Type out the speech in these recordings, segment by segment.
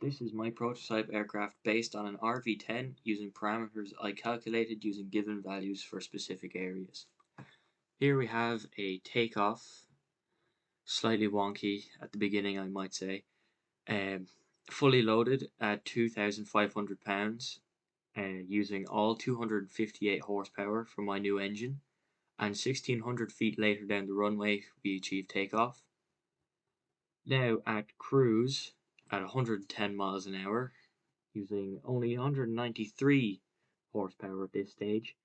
This is my prototype aircraft based on an RV-10 using parameters I calculated using given values for specific areas. Here we have a takeoff, slightly wonky at the beginning I might say, um, fully loaded at 2,500 pounds, using all 258 horsepower from my new engine, and 1,600 feet later down the runway we achieved takeoff. Now at cruise at 110 miles an hour, using only 193 horsepower at this stage,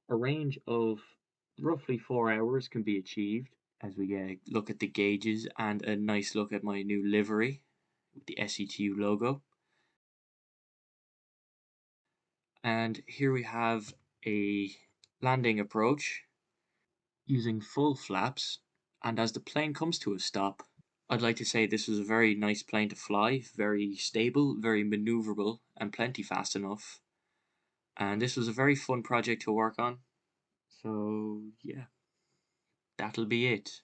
a range of roughly 4 hours can be achieved as we get a look at the gauges and a nice look at my new livery with the SETU logo. And here we have a landing approach using full flaps, and as the plane comes to a stop, I'd like to say this was a very nice plane to fly, very stable, very maneuverable, and plenty fast enough. And this was a very fun project to work on. So yeah, that'll be it.